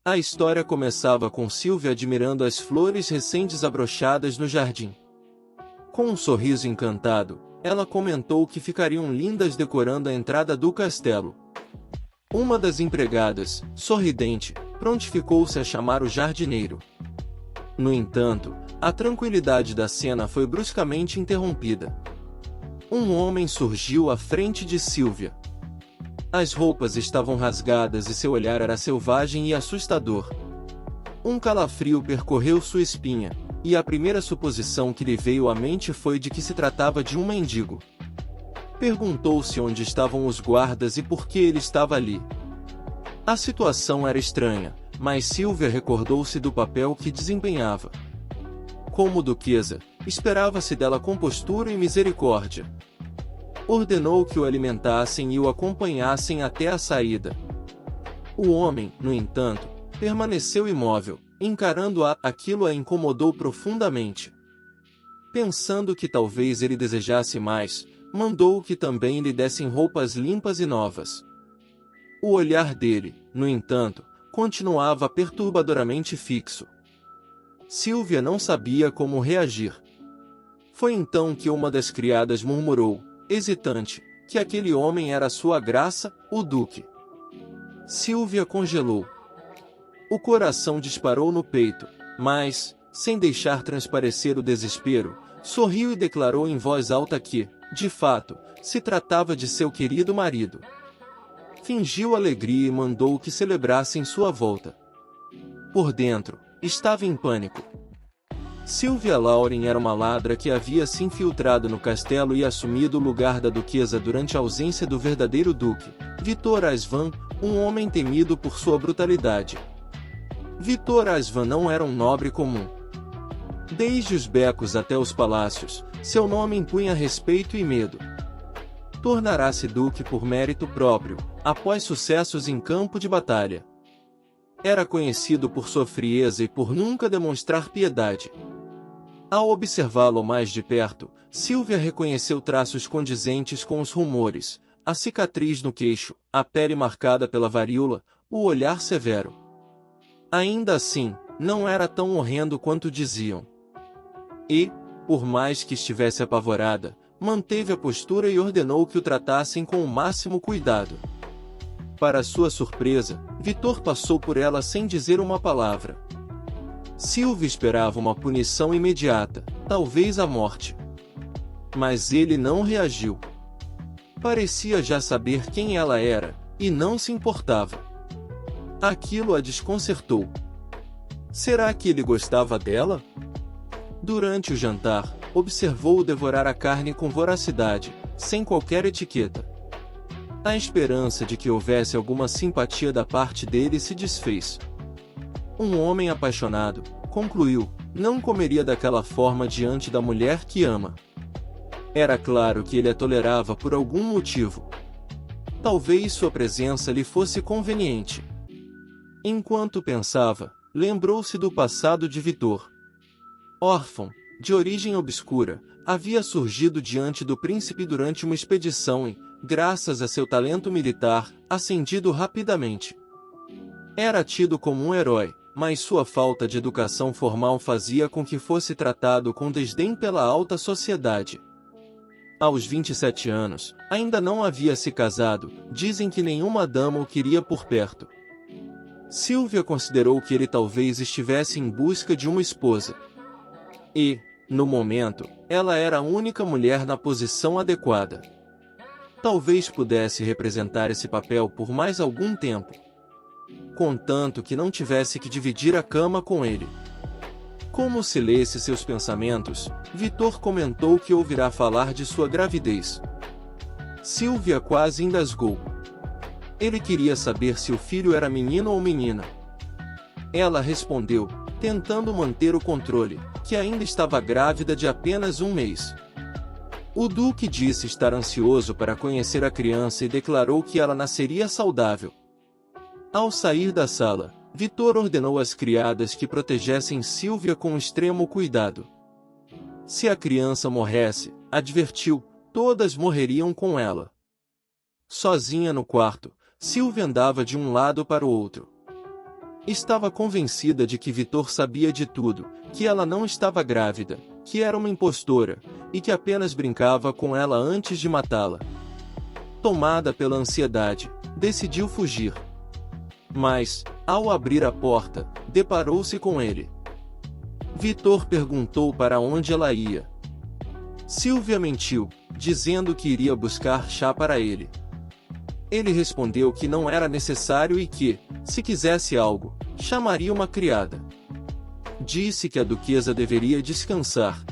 A história começava com Sylvia admirando as flores recém-desabrochadas no jardim. Com um sorriso encantado, ela comentou que ficariam lindas decorando a entrada do castelo. Uma das empregadas, sorridente, prontificou-se a chamar o jardineiro. No entanto, a tranquilidade da cena foi bruscamente interrompida. Um homem surgiu à frente de Sylvia. As roupas estavam rasgadas e seu olhar era selvagem e assustador. Um calafrio percorreu sua espinha, e a primeira suposição que lhe veio à mente foi de que se tratava de um mendigo. Perguntou-se onde estavam os guardas e por que ele estava ali. A situação era estranha, mas Sylvia recordou-se do papel que desempenhava. Como duquesa, esperava-se dela compostura e misericórdia. Ordenou que o alimentassem e o acompanhassem até a saída. O homem, no entanto, permaneceu imóvel, encarando-a. Aquilo a incomodou profundamente. Pensando que talvez ele desejasse mais, mandou que também lhe dessem roupas limpas e novas. O olhar dele, no entanto, continuava perturbadoramente fixo. Sylvia não sabia como reagir. Foi então que uma das criadas murmurou, hesitante, que aquele homem era sua graça, o duque. Sylvia congelou. O coração disparou no peito, mas, sem deixar transparecer o desespero, sorriu e declarou em voz alta que, de fato, se tratava de seu querido marido. Fingiu alegria e mandou que celebrassem sua volta. Por dentro, estava em pânico. Sylvia Lauren era uma ladra que havia se infiltrado no castelo e assumido o lugar da duquesa durante a ausência do verdadeiro duque, Victor Asvan, um homem temido por sua brutalidade. Victor Asvan não era um nobre comum. Desde os becos até os palácios, seu nome impunha respeito e medo. Tornará-se duque por mérito próprio, após sucessos em campo de batalha. Era conhecido por sua frieza e por nunca demonstrar piedade. Ao observá-lo mais de perto, Sylvia reconheceu traços condizentes com os rumores, a cicatriz no queixo, a pele marcada pela varíola, o olhar severo. Ainda assim, não era tão horrendo quanto diziam. E, por mais que estivesse apavorada, manteve a postura e ordenou que o tratassem com o máximo cuidado. Para sua surpresa, Victor passou por ela sem dizer uma palavra. Sylvia esperava uma punição imediata, talvez a morte. Mas ele não reagiu. Parecia já saber quem ela era, e não se importava. Aquilo a desconcertou. Será que ele gostava dela? Durante o jantar, observou-o devorar a carne com voracidade, sem qualquer etiqueta. A esperança de que houvesse alguma simpatia da parte dele se desfez. Um homem apaixonado, concluiu, não comeria daquela forma diante da mulher que ama. Era claro que ele a tolerava por algum motivo. Talvez sua presença lhe fosse conveniente. Enquanto pensava, lembrou-se do passado de Victor. Órfão, de origem obscura, havia surgido diante do príncipe durante uma expedição e, graças a seu talento militar, ascendido rapidamente. Era tido como um herói, mas sua falta de educação formal fazia com que fosse tratado com desdém pela alta sociedade. Aos 27 anos, ainda não havia se casado, dizem que nenhuma dama o queria por perto. Sylvia considerou que ele talvez estivesse em busca de uma esposa. E, no momento, ela era a única mulher na posição adequada. Talvez pudesse representar esse papel por mais algum tempo. Contanto que não tivesse que dividir a cama com ele. Como se lesse seus pensamentos, Victor comentou que ouvirá falar de sua gravidez. Sylvia quase engasgou. Ele queria saber se o filho era menino ou menina. Ela respondeu, tentando manter o controle, que ainda estava grávida de apenas um mês. O duque disse estar ansioso para conhecer a criança e declarou que ela nasceria saudável. Ao sair da sala, Victor ordenou às criadas que protegessem Sylvia com extremo cuidado. Se a criança morresse, advertiu, todas morreriam com ela. Sozinha no quarto, Sylvia andava de um lado para o outro. Estava convencida de que Vitor sabia de tudo, que ela não estava grávida, que era uma impostora, e que apenas brincava com ela antes de matá-la. Tomada pela ansiedade, decidiu fugir. Mas, ao abrir a porta, deparou-se com ele. Vitor perguntou para onde ela ia. Silvia mentiu, dizendo que iria buscar chá para ele. Ele respondeu que não era necessário e que, se quisesse algo, chamaria uma criada. Disse que a duquesa deveria descansar.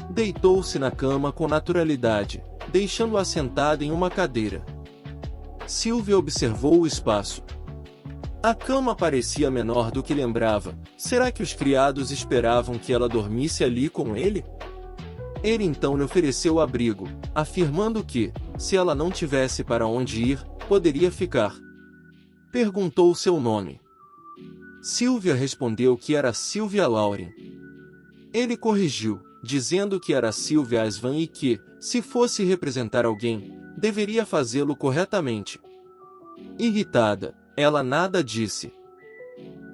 Deitou-se na cama com naturalidade, deixando-a sentada em uma cadeira. Silvia observou o espaço. A cama parecia menor do que lembrava. Será que os criados esperavam que ela dormisse ali com ele? Ele então lhe ofereceu abrigo, afirmando que, se ela não tivesse para onde ir, poderia ficar. Perguntou seu nome. Silvia respondeu que era Silvia Lauren. Ele corrigiu, dizendo que era Silvia Asvan e que, se fosse representar alguém, deveria fazê-lo corretamente. Irritada, ela nada disse.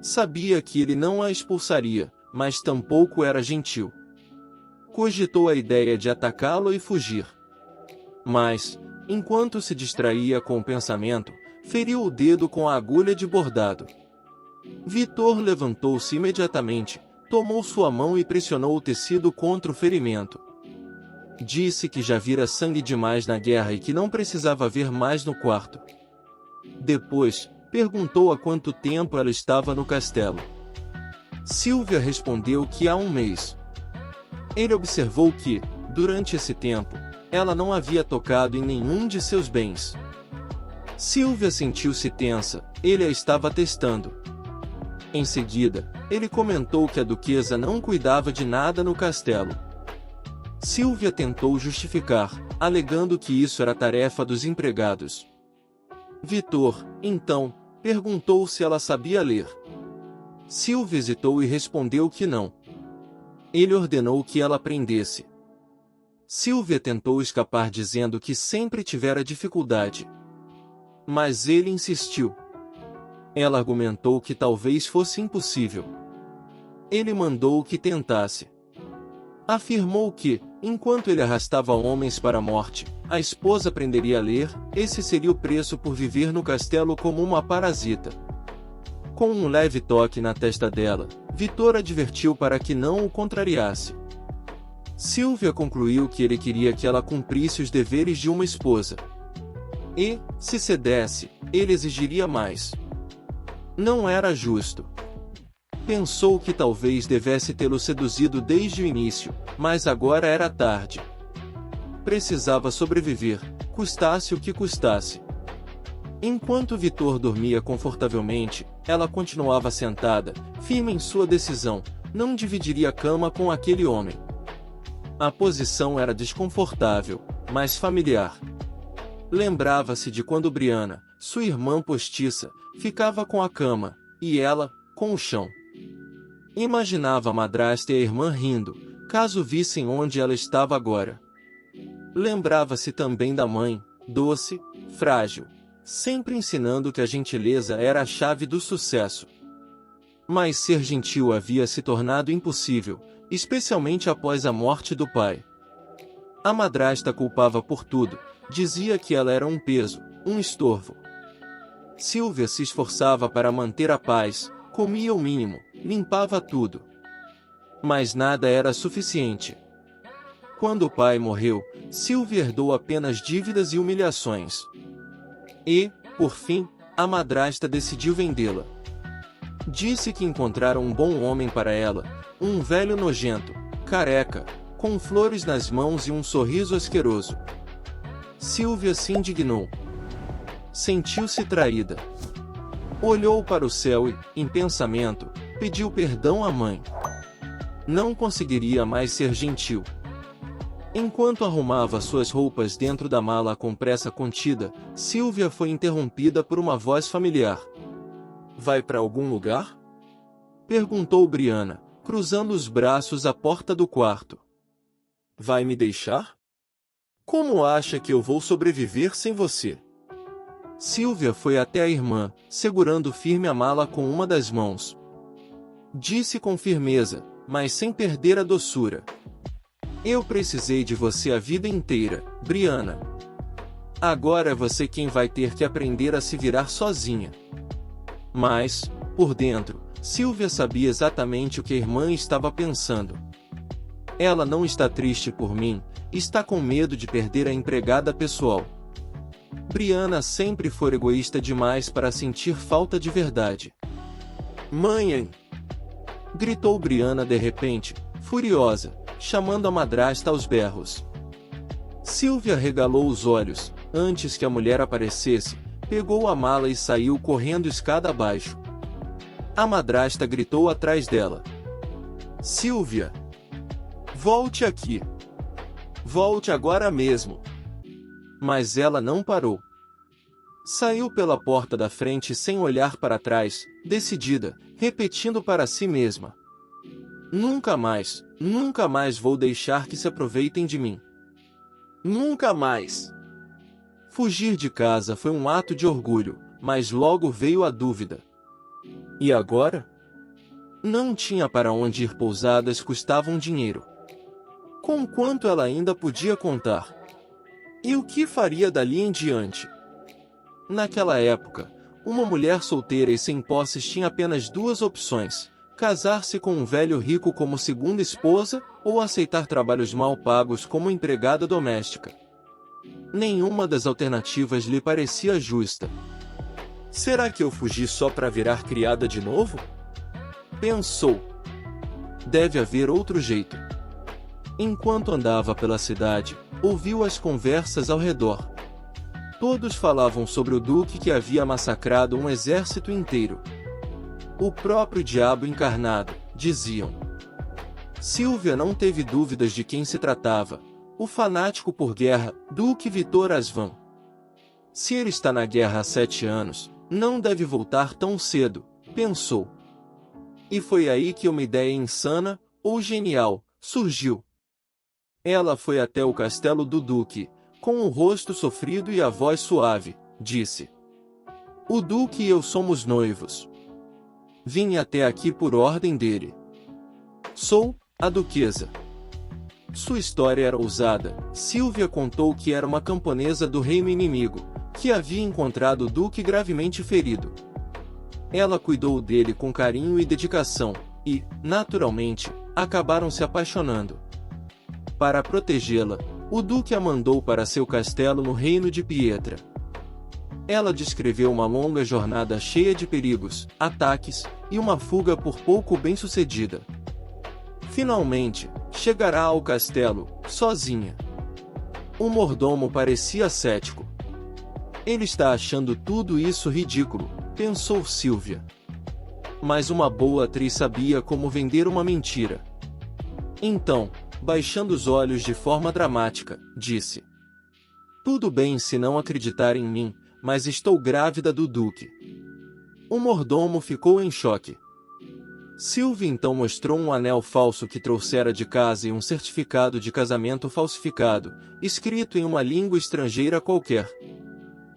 Sabia que ele não a expulsaria, mas tampouco era gentil. Cogitou a ideia de atacá-lo e fugir. Mas, enquanto se distraía com o pensamento, feriu o dedo com a agulha de bordado. Vitor levantou-se imediatamente, tomou sua mão e pressionou o tecido contra o ferimento. Disse que já vira sangue demais na guerra e que não precisava ver mais no quarto. Depois, perguntou há quanto tempo ela estava no castelo. Silvia respondeu que há um mês. Ele observou que, durante esse tempo, ela não havia tocado em nenhum de seus bens. Silvia sentiu-se tensa, ele a estava testando. Em seguida, ele comentou que a duquesa não cuidava de nada no castelo. Silvia tentou justificar, alegando que isso era tarefa dos empregados. Vitor, então, perguntou se ela sabia ler. Silvia hesitou e respondeu que não. Ele ordenou que ela aprendesse. Silvia tentou escapar dizendo que sempre tivera dificuldade. Mas ele insistiu. Ela argumentou que talvez fosse impossível. Ele mandou que tentasse. Afirmou que, enquanto ele arrastava homens para a morte, a esposa aprenderia a ler, esse seria o preço por viver no castelo como uma parasita. Com um leve toque na testa dela, Vitor advertiu para que não o contrariasse. Silvia concluiu que ele queria que ela cumprisse os deveres de uma esposa. E, se cedesse, ele exigiria mais. Não era justo. Pensou que talvez devesse tê-lo seduzido desde o início, mas agora era tarde. Precisava sobreviver, custasse o que custasse. Enquanto Vitor dormia confortavelmente, ela continuava sentada, firme em sua decisão, não dividiria a cama com aquele homem. A posição era desconfortável, mas familiar. Lembrava-se de quando Briana, sua irmã postiça, ficava com a cama, e ela, com o chão. Imaginava a madrasta e a irmã rindo, caso vissem onde ela estava agora. Lembrava-se também da mãe, doce, frágil, sempre ensinando que a gentileza era a chave do sucesso. Mas ser gentil havia se tornado impossível, especialmente após a morte do pai. A madrasta culpava por tudo, dizia que ela era um peso, um estorvo. Silvia se esforçava para manter a paz, comia o mínimo, limpava tudo. Mas nada era suficiente. Quando o pai morreu, Silvia herdou apenas dívidas e humilhações. E, por fim, a madrasta decidiu vendê-la. Disse que encontrara um bom homem para ela, um velho nojento, careca, com flores nas mãos e um sorriso asqueroso. Silvia se indignou. Sentiu-se traída. Olhou para o céu e, em pensamento, pediu perdão à mãe. Não conseguiria mais ser gentil. Enquanto arrumava suas roupas dentro da mala com pressa contida, Silvia foi interrompida por uma voz familiar. "Vai para algum lugar?" perguntou Briana, cruzando os braços à porta do quarto. "Vai me deixar? Como acha que eu vou sobreviver sem você?" Silvia foi até a irmã, segurando firme a mala com uma das mãos. Disse com firmeza, mas sem perder a doçura: eu precisei de você a vida inteira, Brianna. Agora é você quem vai ter que aprender a se virar sozinha. Mas, por dentro, Silvia sabia exatamente o que a irmã estava pensando. Ela não está triste por mim, está com medo de perder a empregada pessoal. Brianna sempre foi egoísta demais para sentir falta de verdade. Mãe! Gritou Brianna de repente, furiosa, chamando a madrasta aos berros. Silvia regalou os olhos, antes que a mulher aparecesse, pegou a mala e saiu correndo escada abaixo. A madrasta gritou atrás dela: Silvia! Volte aqui! Volte agora mesmo! Mas ela não parou. Saiu pela porta da frente sem olhar para trás, decidida, repetindo para si mesma: nunca mais vou deixar que se aproveitem de mim. Nunca mais! Fugir de casa foi um ato de orgulho, mas logo veio a dúvida. E agora? Não tinha para onde ir, pousadas custavam dinheiro. Com quanto ela ainda podia contar? E o que faria dali em diante? Naquela época, uma mulher solteira e sem posses tinha apenas duas opções: casar-se com um velho rico como segunda esposa, ou aceitar trabalhos mal pagos como empregada doméstica. Nenhuma das alternativas lhe parecia justa. Será que eu fugi só para virar criada de novo? Pensou. Deve haver outro jeito. Enquanto andava pela cidade, ouviu as conversas ao redor. Todos falavam sobre o duque que havia massacrado um exército inteiro. O próprio diabo encarnado, diziam. Silvia não teve dúvidas de quem se tratava: o fanático por guerra, Duque Vitor Asvan. Se ele está na guerra há 7 anos, não deve voltar tão cedo, pensou. E foi aí que uma ideia insana, ou genial, surgiu. Ela foi até o castelo do Duque, com o rosto sofrido e a voz suave, disse: o Duque e eu somos noivos. Vim até aqui por ordem dele. Sou a duquesa. Sua história era ousada. Silvia contou que era uma camponesa do reino inimigo, que havia encontrado o duque gravemente ferido. Ela cuidou dele com carinho e dedicação, e, naturalmente, acabaram se apaixonando. Para protegê-la, o duque a mandou para seu castelo no reino de Pietra. Ela descreveu uma longa jornada cheia de perigos, ataques, e uma fuga por pouco bem-sucedida. Finalmente, chegará ao castelo, sozinha. O mordomo parecia cético. Ele está achando tudo isso ridículo, pensou Silvia. Mas uma boa atriz sabia como vender uma mentira. Então, baixando os olhos de forma dramática, disse: tudo bem se não acreditar em mim, mas estou grávida do duque. O mordomo ficou em choque. Silvia então mostrou um anel falso que trouxera de casa e um certificado de casamento falsificado, escrito em uma língua estrangeira qualquer.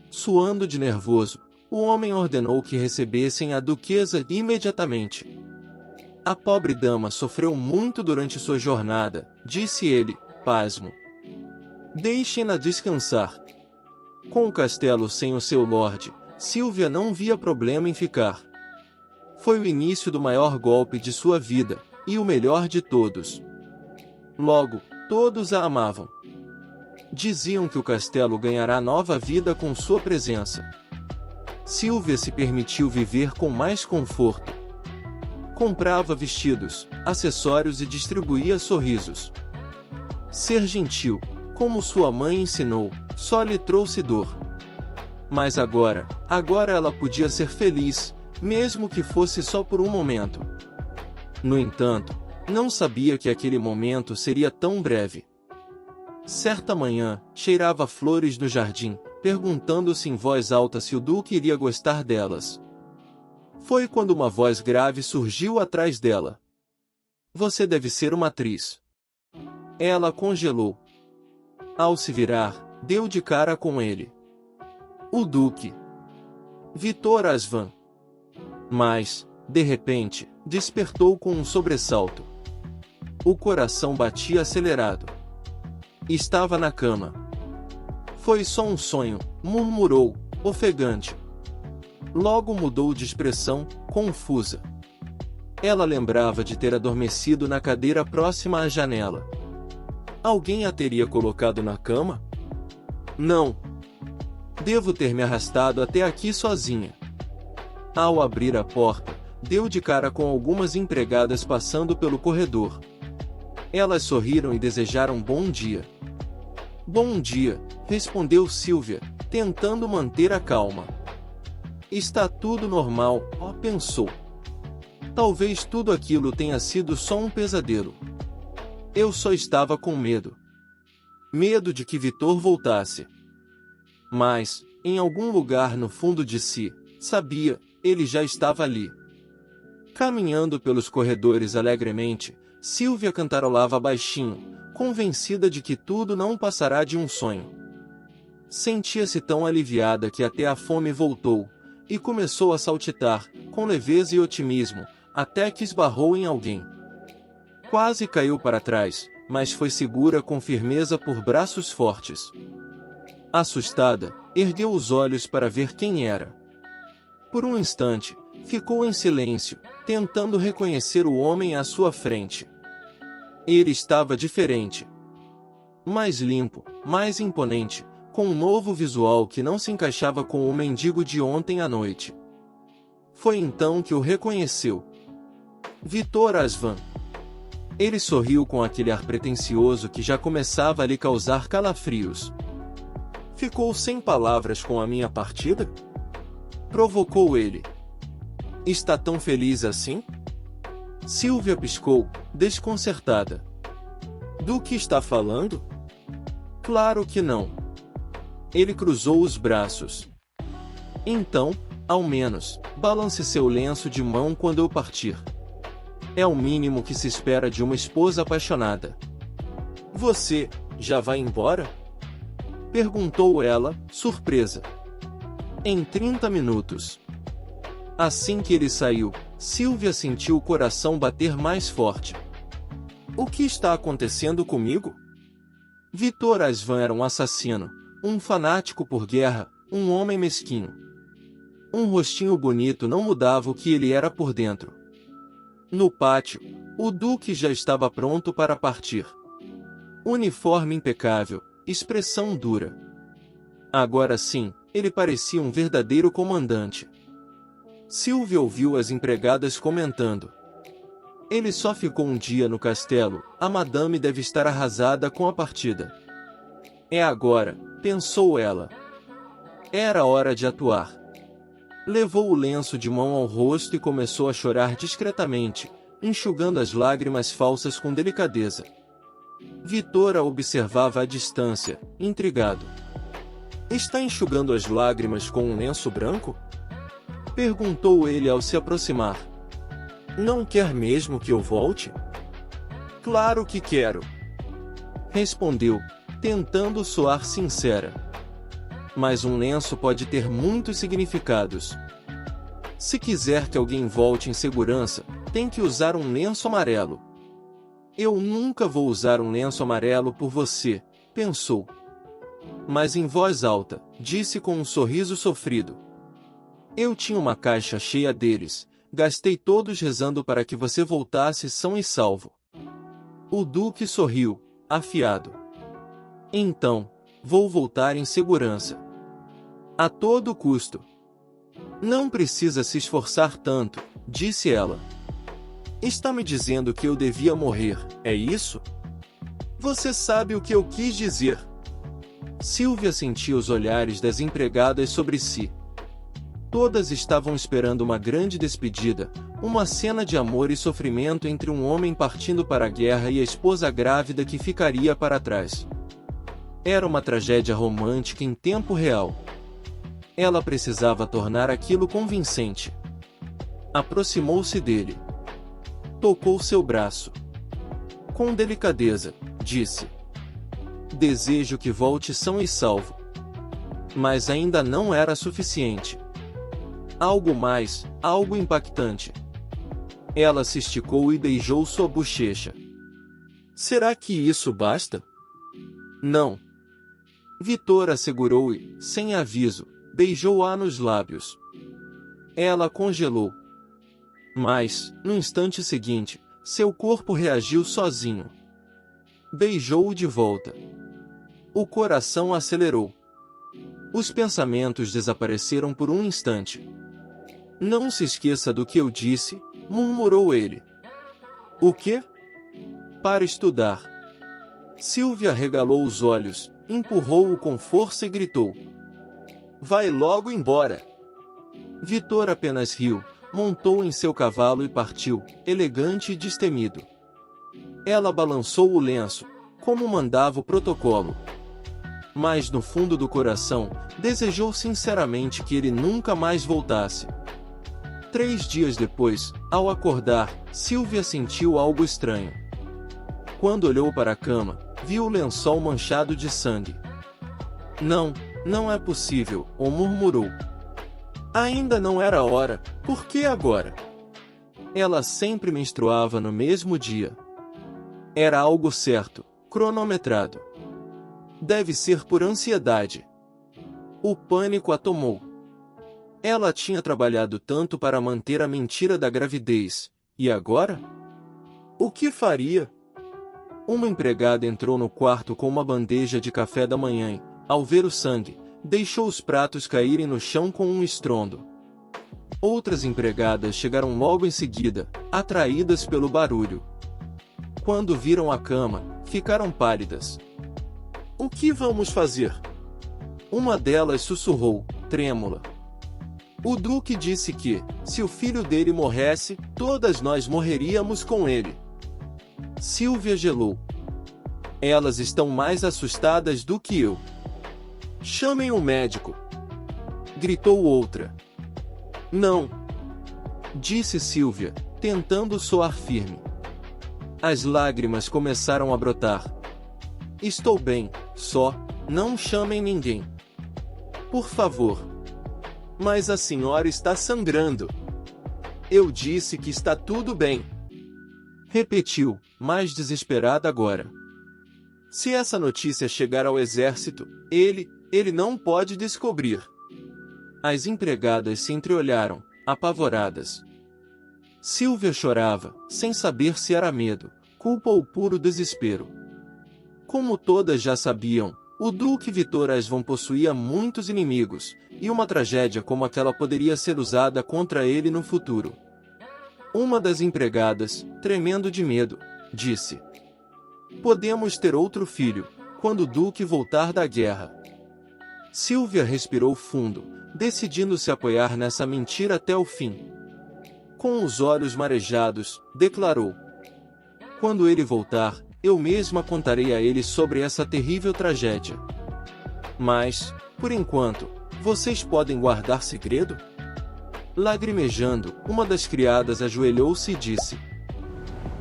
Suando de nervoso, o homem ordenou que recebessem a duquesa imediatamente. A pobre dama sofreu muito durante sua jornada, disse ele, pasmo. Deixem-na descansar. Com o castelo sem o seu lorde, Silvia não via problema em ficar. Foi o início do maior golpe de sua vida, e o melhor de todos. Logo, todos a amavam. Diziam que o castelo ganhará nova vida com sua presença. Silvia se permitiu viver com mais conforto. Comprava vestidos, acessórios e distribuía sorrisos. Ser gentil, como sua mãe ensinou, só lhe trouxe dor. Mas agora ela podia ser feliz, mesmo que fosse só por um momento. No entanto, não sabia que aquele momento seria tão breve. Certa manhã, cheirava flores no jardim, perguntando-se em voz alta se o duque iria gostar delas. Foi quando uma voz grave surgiu atrás dela. Você deve ser uma atriz. Ela congelou. Ao se virar, deu de cara com ele. O duque. Vitor Asvan. Mas, de repente, despertou com um sobressalto. O coração batia acelerado. Estava na cama. Foi só um sonho, murmurou, ofegante. Logo mudou de expressão, confusa. Ela lembrava de ter adormecido na cadeira próxima à janela. Alguém a teria colocado na cama? Não. Devo ter me arrastado até aqui sozinha. Ao abrir a porta, deu de cara com algumas empregadas passando pelo corredor. Elas sorriram e desejaram bom dia. Bom dia, respondeu Silvia, tentando manter a calma. Está tudo normal, pensou. Talvez tudo aquilo tenha sido só um pesadelo. Eu só estava com medo. Medo de que Vitor voltasse. Mas, em algum lugar no fundo de si, sabia, ele já estava ali. Caminhando pelos corredores alegremente, Silvia cantarolava baixinho, convencida de que tudo não passará de um sonho. Sentia-se tão aliviada que até a fome voltou, e começou a saltitar, com leveza e otimismo, até que esbarrou em alguém. Quase caiu para trás, mas foi segura com firmeza por braços fortes. Assustada, ergueu os olhos para ver quem era. Por um instante, ficou em silêncio, tentando reconhecer o homem à sua frente. Ele estava diferente. Mais limpo, mais imponente, com um novo visual que não se encaixava com o mendigo de ontem à noite. Foi então que o reconheceu. Vitor Asvan. Ele sorriu com aquele ar pretensioso que já começava a lhe causar calafrios. Ficou sem palavras com a minha partida? Provocou ele. Está tão feliz assim? Silvia piscou, desconcertada. Do que está falando? Claro que não. Ele cruzou os braços. Então, ao menos, balance seu lenço de mão quando eu partir. É o mínimo que se espera de uma esposa apaixonada. Você, já vai embora? Perguntou ela, surpresa. Em 30 minutos. Assim que ele saiu, Silvia sentiu o coração bater mais forte. O que está acontecendo comigo? Vitor Asvan era um assassino, um fanático por guerra, um homem mesquinho. Um rostinho bonito não mudava o que ele era por dentro. No pátio, o Duque já estava pronto para partir. Uniforme impecável, expressão dura. Agora sim, ele parecia um verdadeiro comandante. Silvia ouviu as empregadas comentando. Ele só ficou um dia no castelo, a madame deve estar arrasada com a partida. É agora, pensou ela. Era hora de atuar. Levou o lenço de mão ao rosto e começou a chorar discretamente, enxugando as lágrimas falsas com delicadeza. Vitor a observava à distância, intrigado. Está enxugando as lágrimas com um lenço branco? Perguntou ele ao se aproximar. Não quer mesmo que eu volte? Claro que quero. Respondeu, tentando soar sincera. Mas um lenço pode ter muitos significados. Se quiser que alguém volte em segurança, tem que usar um lenço amarelo. Eu nunca vou usar um lenço amarelo por você, pensou. Mas em voz alta, disse com um sorriso sofrido. Eu tinha uma caixa cheia deles, gastei todos rezando para que você voltasse são e salvo. O Duque sorriu, afiado. Então, vou voltar em segurança. A todo custo. Não precisa se esforçar tanto, disse ela. Está me dizendo que eu devia morrer, é isso? Você sabe o que eu quis dizer. Silvia sentia os olhares das empregadas sobre si. Todas estavam esperando uma grande despedida, uma cena de amor e sofrimento entre um homem partindo para a guerra e a esposa grávida que ficaria para trás. Era uma tragédia romântica em tempo real. Ela precisava tornar aquilo convincente. Aproximou-se dele. Tocou seu braço. Com delicadeza, disse. Desejo que volte são e salvo. Mas ainda não era suficiente. Algo mais, algo impactante. Ela se esticou e beijou sua bochecha. Será que isso basta? Não. Vitor assegurou e, sem aviso, beijou-a nos lábios. Ela congelou. Mas, no instante seguinte, seu corpo reagiu sozinho. Beijou-o de volta. O coração acelerou. Os pensamentos desapareceram por um instante. Não se esqueça do que eu disse, murmurou ele. O quê? Para estudar. Silvia arregalou os olhos, empurrou-o com força e gritou. Vai logo embora. Vitor apenas riu, montou em seu cavalo e partiu, elegante e destemido. Ela balançou o lenço, como mandava o protocolo. Mas no fundo do coração, desejou sinceramente que ele nunca mais voltasse. 3 dias depois, ao acordar, Silvia sentiu algo estranho. Quando olhou para a cama, viu o lençol manchado de sangue. Não, não é possível, ou murmurou. Ainda não era hora, por que agora? Ela sempre menstruava no mesmo dia. Era algo certo, cronometrado. Deve ser por ansiedade. O pânico a tomou. Ela tinha trabalhado tanto para manter a mentira da gravidez, e agora? O que faria? Uma empregada entrou no quarto com uma bandeja de café da manhã e, ao ver o sangue, deixou os pratos caírem no chão com um estrondo. Outras empregadas chegaram logo em seguida, atraídas pelo barulho. Quando viram a cama, ficaram pálidas. O que vamos fazer? Uma delas sussurrou, trêmula. O Duque disse que, se o filho dele morresse, todas nós morreríamos com ele. Silvia gelou. Elas estão mais assustadas do que eu. Chamem o médico. Gritou outra. Não. Disse Silvia, tentando soar firme. As lágrimas começaram a brotar. Estou bem, só, não chamem ninguém. Por favor. Mas a senhora está sangrando. Eu disse que está tudo bem. Repetiu, mais desesperada agora. Se essa notícia chegar ao exército, ele não pode descobrir. As empregadas se entreolharam, apavoradas. Silvia chorava, sem saber se era medo, culpa ou puro desespero. Como todas já sabiam, o Duque Vitor Asvan possuía muitos inimigos, e uma tragédia como aquela poderia ser usada contra ele no futuro. Uma das empregadas, tremendo de medo, disse: Podemos ter outro filho, quando o Duque voltar da guerra. Silvia respirou fundo, decidindo se apoiar nessa mentira até o fim. Com os olhos marejados, declarou: Quando ele voltar, eu mesma contarei a ele sobre essa terrível tragédia. Mas, por enquanto, vocês podem guardar segredo? Lagrimejando, uma das criadas ajoelhou-se e disse: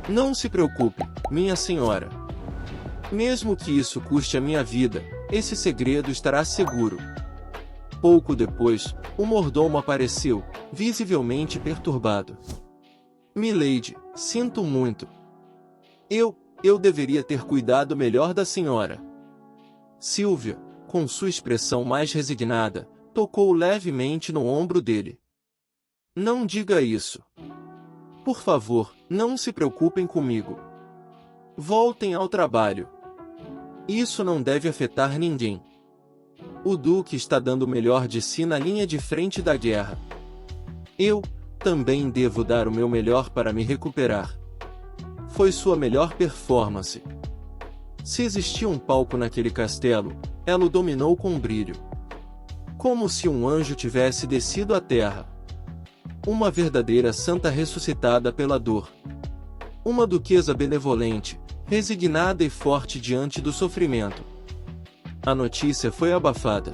Não se preocupe, minha senhora. Mesmo que isso custe a minha vida, esse segredo estará seguro. Pouco depois, o mordomo apareceu, visivelmente perturbado. Milady, sinto muito. Eu deveria ter cuidado melhor da senhora. Silvia, com sua expressão mais resignada, tocou levemente no ombro dele. Não diga isso. Por favor, não se preocupem comigo. Voltem ao trabalho. Isso não deve afetar ninguém. O Duque está dando o melhor de si na linha de frente da guerra. Eu, também devo dar o meu melhor para me recuperar. Foi sua melhor performance. Se existia um palco naquele castelo, ela o dominou com brilho. Como se um anjo tivesse descido à terra. Uma verdadeira santa ressuscitada pela dor. Uma duquesa benevolente, resignada e forte diante do sofrimento. A notícia foi abafada.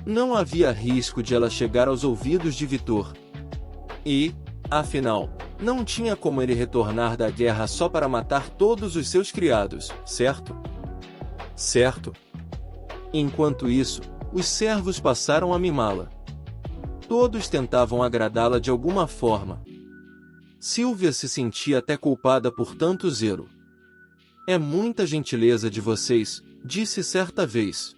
Não havia risco de ela chegar aos ouvidos de Vitor. E, afinal, não tinha como ele retornar da guerra só para matar todos os seus criados, certo? Certo. Enquanto isso, os servos passaram a mimá-la. Todos tentavam agradá-la de alguma forma. Silvia se sentia até culpada por tanto zelo. É muita gentileza de vocês, disse certa vez.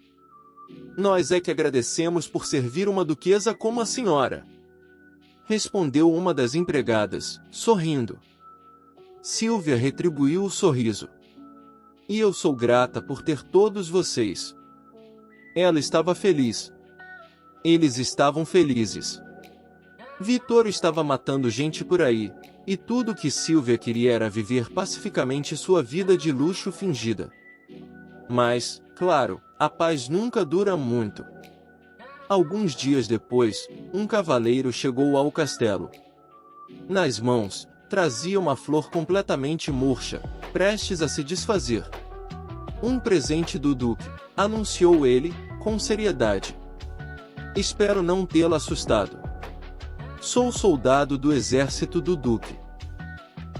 Nós é que agradecemos por servir uma duquesa como a senhora. Respondeu uma das empregadas, sorrindo. Silvia retribuiu o sorriso. E eu sou grata por ter todos vocês. Ela estava feliz. Eles estavam felizes. Vitor estava matando gente por aí, e tudo que Silvia queria era viver pacificamente sua vida de luxo fingida. Mas, claro, a paz nunca dura muito. Alguns dias depois, um cavaleiro chegou ao castelo. Nas mãos, trazia uma flor completamente murcha, prestes a se desfazer. Um presente do duque, anunciou ele, com seriedade. Espero não tê-la assustado. Sou soldado do exército do duque.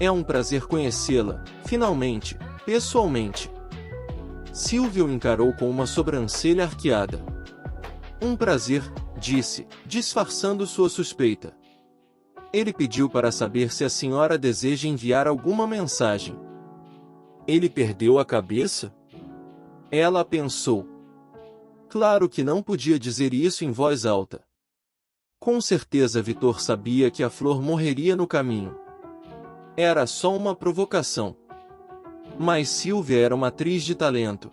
É um prazer conhecê-la, finalmente, pessoalmente. Silvia o encarou com uma sobrancelha arqueada. Um prazer, disse, disfarçando sua suspeita. Ele pediu para saber se a senhora deseja enviar alguma mensagem. Ele perdeu a cabeça? Ela pensou. Claro que não podia dizer isso em voz alta. Com certeza Vitor sabia que a flor morreria no caminho. Era só uma provocação. Mas Silvia era uma atriz de talento.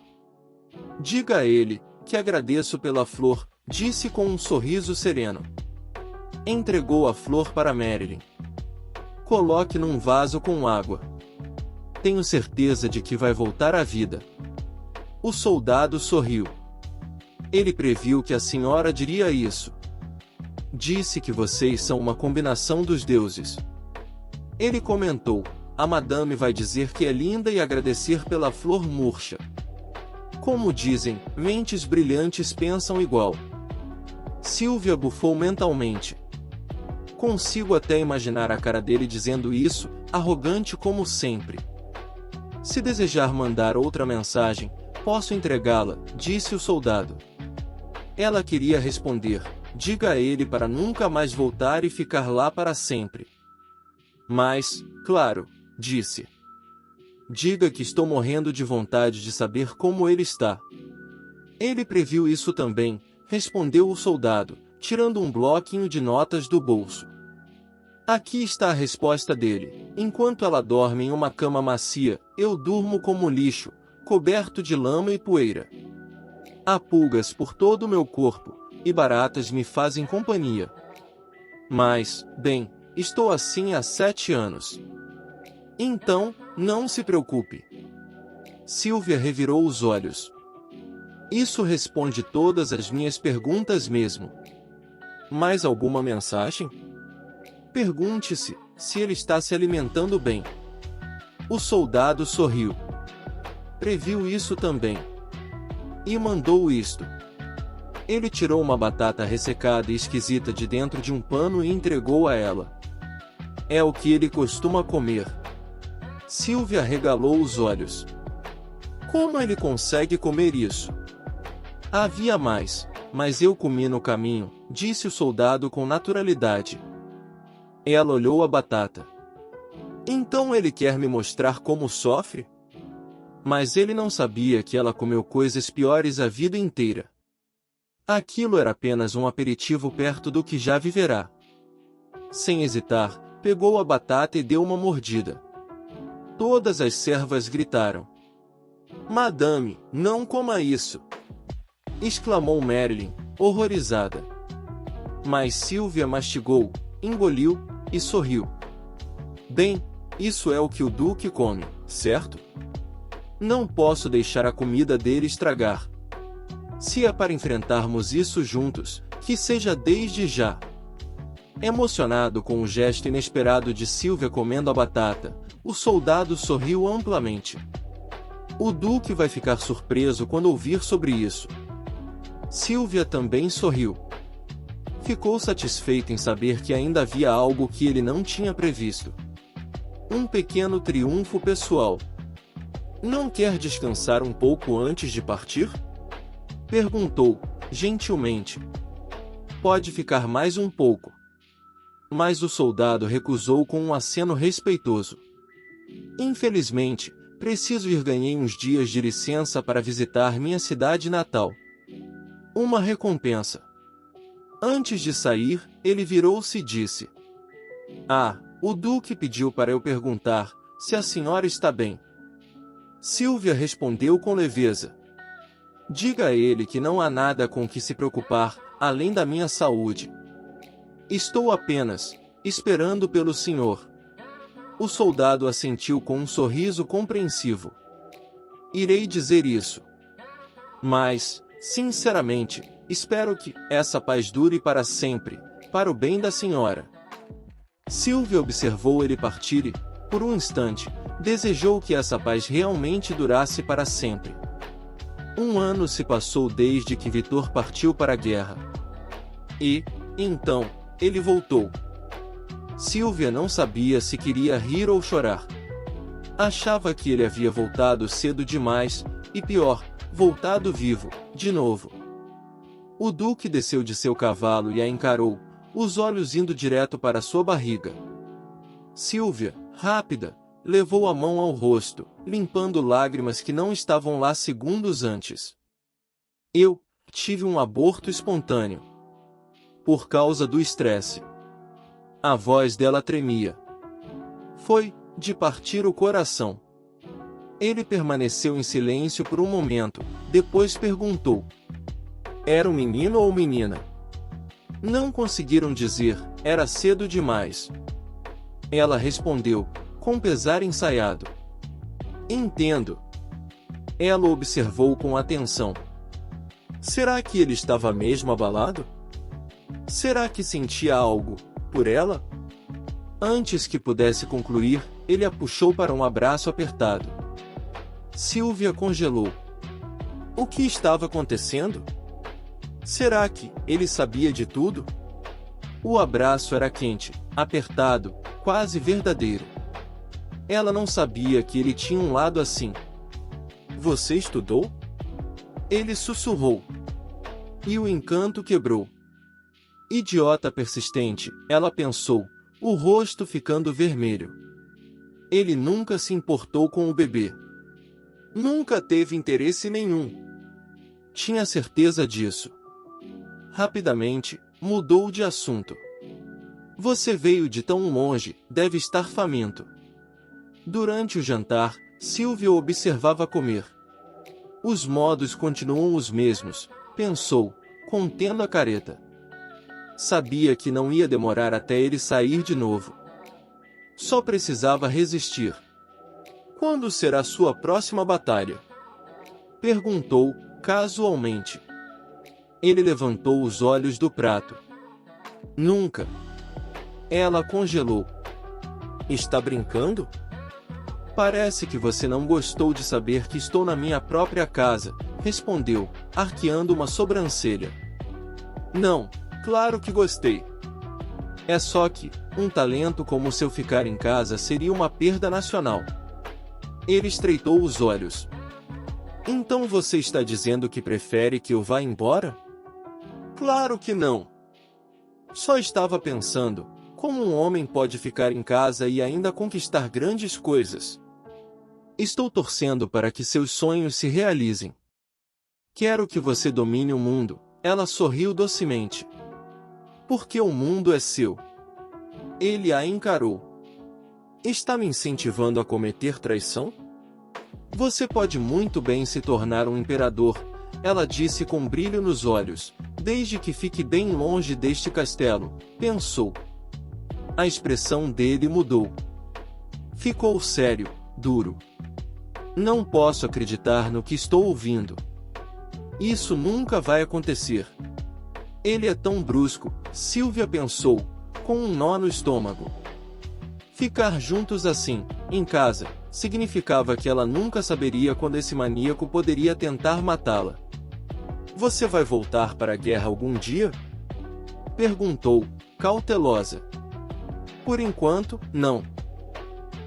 Diga a ele, que agradeço pela flor, disse com um sorriso sereno. Entregou a flor para Marilyn. Coloque num vaso com água. Tenho certeza de que vai voltar à vida. O soldado sorriu. Ele previu que a senhora diria isso. Disse que vocês são uma combinação dos deuses. Ele comentou, a madame vai dizer que é linda e agradecer pela flor murcha. Como dizem, mentes brilhantes pensam igual. Silvia bufou mentalmente. Consigo até imaginar a cara dele dizendo isso, arrogante como sempre. Se desejar mandar outra mensagem, posso entregá-la, disse o soldado. Ela queria responder, diga a ele para nunca mais voltar e ficar lá para sempre. Mas, claro, disse. Diga que estou morrendo de vontade de saber como ele está. Ele previu isso também, respondeu o soldado, tirando um bloquinho de notas do bolso. Aqui está a resposta dele. Enquanto ela dorme em uma cama macia, eu durmo como lixo, coberto de lama e poeira. Há pulgas por todo o meu corpo, e baratas me fazem companhia. Mas, bem, estou assim há 7 anos. Então, não se preocupe. Silvia revirou os olhos. Isso responde todas as minhas perguntas mesmo. Mais alguma mensagem? Pergunte-se, se ele está se alimentando bem. O soldado sorriu. Previu isso também. E mandou isto. Ele tirou uma batata ressecada e esquisita de dentro de um pano e entregou a ela. É o que ele costuma comer. Silvia arregalou os olhos. Como ele consegue comer isso? Havia mais, mas eu comi no caminho, disse o soldado com naturalidade. Ela olhou a batata. Então ele quer me mostrar como sofre? Mas ele não sabia que ela comeu coisas piores a vida inteira. Aquilo era apenas um aperitivo perto do que já viverá. Sem hesitar, pegou a batata e deu uma mordida. Todas as servas gritaram. Madame, não coma isso! Exclamou Marilyn, horrorizada. Mas Silvia mastigou, engoliu, e sorriu. Bem, isso é o que o Duque come, certo? Não posso deixar a comida dele estragar. Se é para enfrentarmos isso juntos, que seja desde já. Emocionado com o gesto inesperado de Silvia comendo a batata, o soldado sorriu amplamente. O Duque vai ficar surpreso quando ouvir sobre isso. Silvia também sorriu. Ficou satisfeita em saber que ainda havia algo que ele não tinha previsto. Um pequeno triunfo pessoal. Não quer descansar um pouco antes de partir? Perguntou, gentilmente. Pode ficar mais um pouco. Mas o soldado recusou com um aceno respeitoso. Infelizmente, preciso ir, ganhei uns dias de licença para visitar minha cidade natal. Uma recompensa. Antes de sair, ele virou-se e disse: Ah, o Duque pediu para eu perguntar se a senhora está bem. Silvia respondeu com leveza: Diga a ele que não há nada com que se preocupar, além da minha saúde. Estou apenas esperando pelo senhor. O soldado assentiu com um sorriso compreensivo. Irei dizer isso. Mas, sinceramente, espero que essa paz dure para sempre, para o bem da senhora. Silvia observou ele partir e, por um instante, desejou que essa paz realmente durasse para sempre. 1 ano se passou desde que Vitor partiu para a guerra. E, então, ele voltou. Silvia não sabia se queria rir ou chorar. Achava que ele havia voltado cedo demais, e pior, voltado vivo, de novo. O Duque desceu de seu cavalo e a encarou, os olhos indo direto para sua barriga. Silvia, rápida, levou a mão ao rosto, limpando lágrimas que não estavam lá segundos antes. Eu tive um aborto espontâneo. Por causa do estresse. A voz dela tremia. Foi de partir o coração. Ele permaneceu em silêncio por um momento, depois perguntou: Era um menino ou menina? Não conseguiram dizer, era cedo demais. Ela respondeu, com pesar ensaiado: Entendo. Ela o observou com atenção. Será que ele estava mesmo abalado? Será que sentia algo por ela? Antes que pudesse concluir, ele a puxou para um abraço apertado. Silvia congelou. O que estava acontecendo? Será que ele sabia de tudo? O abraço era quente, apertado, quase verdadeiro. Ela não sabia que ele tinha um lado assim. Você estudou? Ele sussurrou. E o encanto quebrou. Idiota persistente, ela pensou, o rosto ficando vermelho. Ele nunca se importou com o bebê. Nunca teve interesse nenhum. Tinha certeza disso. Rapidamente, mudou de assunto. Você veio de tão longe, deve estar faminto. Durante o jantar, Silvia observava comer. Os modos continuam os mesmos, pensou, contendo a careta. Sabia que não ia demorar até ele sair de novo. Só precisava resistir. Quando será sua próxima batalha? Perguntou, casualmente. Ele levantou os olhos do prato. Nunca. Ela congelou. Está brincando? Parece que você não gostou de saber que estou na minha própria casa, respondeu, arqueando uma sobrancelha. Não, claro que gostei. É só que, um talento como o seu ficar em casa seria uma perda nacional. Ele estreitou os olhos. Então você está dizendo que prefere que eu vá embora? Claro que não. Só estava pensando, como um homem pode ficar em casa e ainda conquistar grandes coisas? Estou torcendo para que seus sonhos se realizem. Quero que você domine o mundo. Ela sorriu docemente. Porque o mundo é seu. Ele a encarou. Está me incentivando a cometer traição? Você pode muito bem se tornar um imperador, ela disse com brilho nos olhos, desde que fique bem longe deste castelo, pensou. A expressão dele mudou. Ficou sério, duro. Não posso acreditar no que estou ouvindo. Isso nunca vai acontecer. Ele é tão brusco, Silvia pensou, com um nó no estômago. Ficar juntos assim, em casa, significava que ela nunca saberia quando esse maníaco poderia tentar matá-la. Você vai voltar para a guerra algum dia? Perguntou, cautelosa. Por enquanto, não.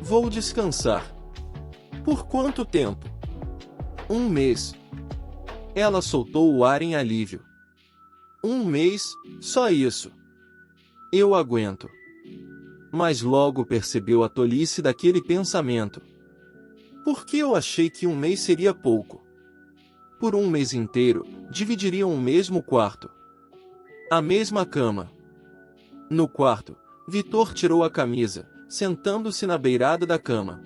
Vou descansar. Por quanto tempo? 1 mês. Ela soltou o ar em alívio. Um mês, só isso. Eu aguento. Mas logo percebeu a tolice daquele pensamento. Porque eu achei que um mês seria pouco. Por um mês inteiro, dividiriam o mesmo quarto. A mesma cama. No quarto, Vitor tirou a camisa, sentando-se na beirada da cama.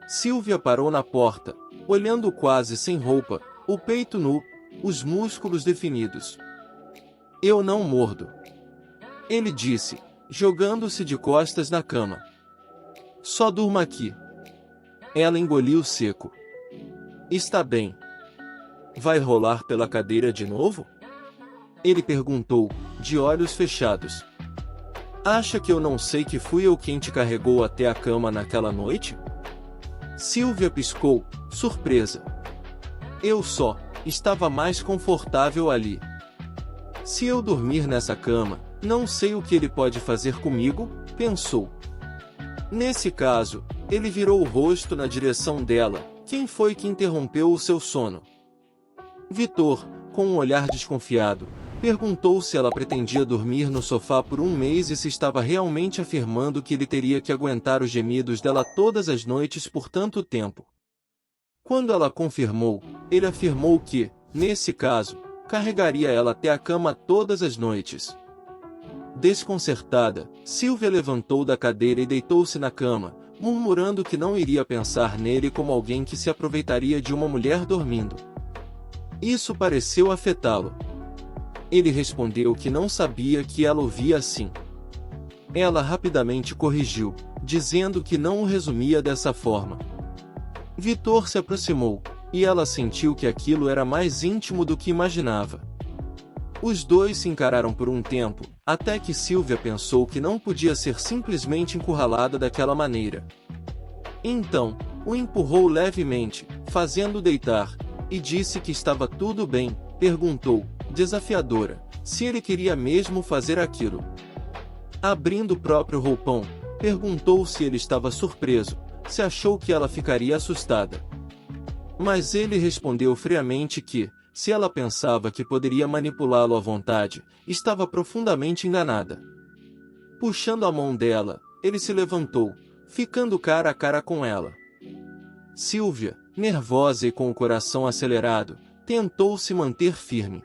Silvia parou na porta, olhando quase sem roupa, o peito nu, os músculos definidos. Eu não mordo. Ele disse, jogando-se de costas na cama. Só durma aqui. Ela engoliu seco. Está bem. Vai rolar pela cadeira de novo? Ele perguntou, de olhos fechados. Acha que eu não sei que fui eu quem te carregou até a cama naquela noite? Silvia piscou, surpresa. Eu só estava mais confortável ali. Se eu dormir nessa cama, não sei o que ele pode fazer comigo, pensou. Nesse caso, ele virou o rosto na direção dela. Quem foi que interrompeu o seu sono? Vitor, com um olhar desconfiado, perguntou se ela pretendia dormir no sofá por um mês e se estava realmente afirmando que ele teria que aguentar os gemidos dela todas as noites por tanto tempo. Quando ela confirmou, ele afirmou que, nesse caso, carregaria ela até a cama todas as noites. Desconcertada, Silvia levantou da cadeira e deitou-se na cama, murmurando que não iria pensar nele como alguém que se aproveitaria de uma mulher dormindo. Isso pareceu afetá-lo. Ele respondeu que não sabia que ela o via assim. Ela rapidamente corrigiu, dizendo que não o resumia dessa forma. Vitor se aproximou, e ela sentiu que aquilo era mais íntimo do que imaginava. Os dois se encararam por um tempo, até que Silvia pensou que não podia ser simplesmente encurralada daquela maneira. Então, o empurrou levemente, fazendo-o deitar, e disse que estava tudo bem. Perguntou, desafiadora, se ele queria mesmo fazer aquilo. Abrindo o próprio roupão, perguntou se ele estava surpreso, se achou que ela ficaria assustada. Mas ele respondeu friamente que, se ela pensava que poderia manipulá-lo à vontade, estava profundamente enganada. Puxando a mão dela, ele se levantou, ficando cara a cara com ela. Silvia, nervosa e com o coração acelerado, tentou se manter firme.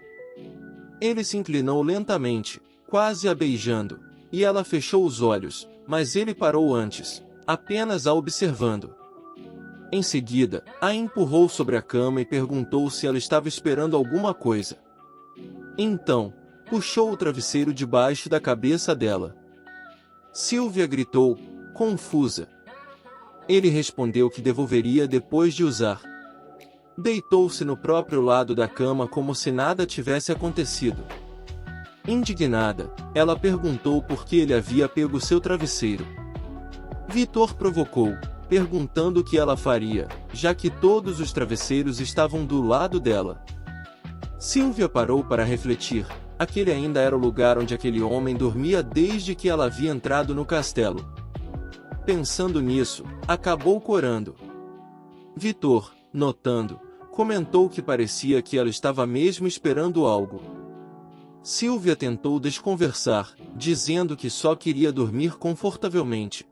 Ele se inclinou lentamente, quase a beijando, e ela fechou os olhos, mas ele parou antes, apenas a observando. Em seguida, a empurrou sobre a cama e perguntou se ela estava esperando alguma coisa. Então, puxou o travesseiro debaixo da cabeça dela. Silvia gritou, confusa. Ele respondeu que devolveria depois de usar. Deitou-se no próprio lado da cama como se nada tivesse acontecido. Indignada, ela perguntou por que ele havia pego seu travesseiro. Vitor provocou, perguntando o que ela faria, já que todos os travesseiros estavam do lado dela. Silvia parou para refletir. Aquele ainda era o lugar onde aquele homem dormia desde que ela havia entrado no castelo. Pensando nisso, acabou corando. Vitor, notando, comentou que parecia que ela estava mesmo esperando algo. Silvia tentou desconversar, dizendo que só queria dormir confortavelmente.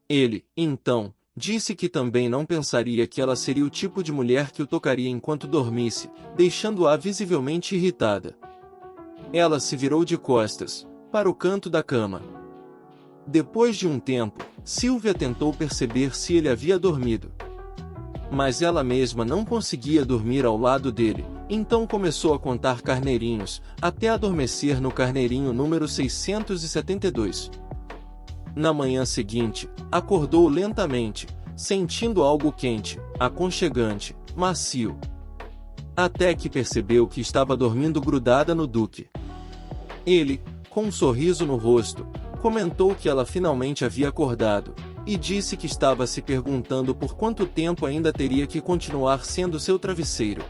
Ele, então, disse que também não pensaria que ela seria o tipo de mulher que o tocaria enquanto dormisse, deixando-a visivelmente irritada. Ela se virou de costas, para o canto da cama. Depois de um tempo, Silvia tentou perceber se ele havia dormido. Mas ela mesma não conseguia dormir ao lado dele, então começou a contar carneirinhos, até adormecer no carneirinho número 672. Na manhã seguinte, acordou lentamente, sentindo algo quente, aconchegante, macio. Até que percebeu que estava dormindo grudada no Duque. Ele, com um sorriso no rosto, comentou que ela finalmente havia acordado, e disse que estava se perguntando por quanto tempo ainda teria que continuar sendo seu travesseiro.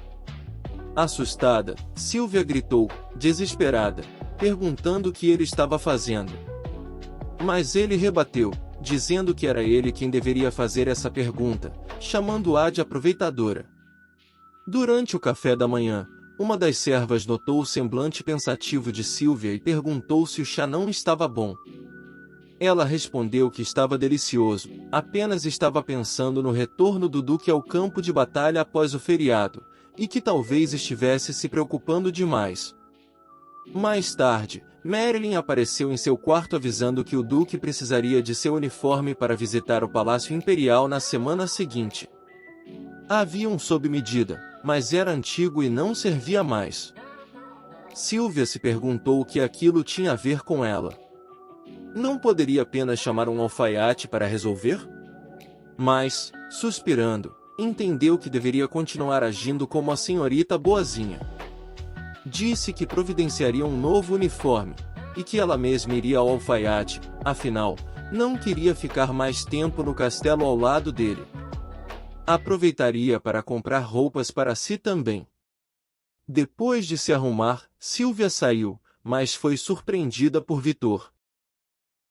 Assustada, Silvia gritou, desesperada, perguntando o que ele estava fazendo. Mas ele rebateu, dizendo que era ele quem deveria fazer essa pergunta, chamando-a de aproveitadora. Durante o café da manhã, Uma das servas notou o semblante pensativo de Sylvia e perguntou se o chá não estava bom. Ela respondeu que estava delicioso, apenas estava pensando no retorno do duque ao campo de batalha após o feriado, e que talvez estivesse se preocupando demais. Mais tarde, Marilyn apareceu em seu quarto avisando que o duque precisaria de seu uniforme para visitar o Palácio Imperial na semana seguinte. Havia um sob medida, mas era antigo e não servia mais. Sylvia se perguntou o que aquilo tinha a ver com ela. Não poderia apenas chamar um alfaiate para resolver? Mas, suspirando, entendeu que deveria continuar agindo como a senhorita boazinha. Disse que providenciaria um novo uniforme, e que ela mesma iria ao alfaiate, afinal, não queria ficar mais tempo no castelo ao lado dele. Aproveitaria para comprar roupas para si também. Depois de se arrumar, Sylvia saiu, mas foi surpreendida por Vitor.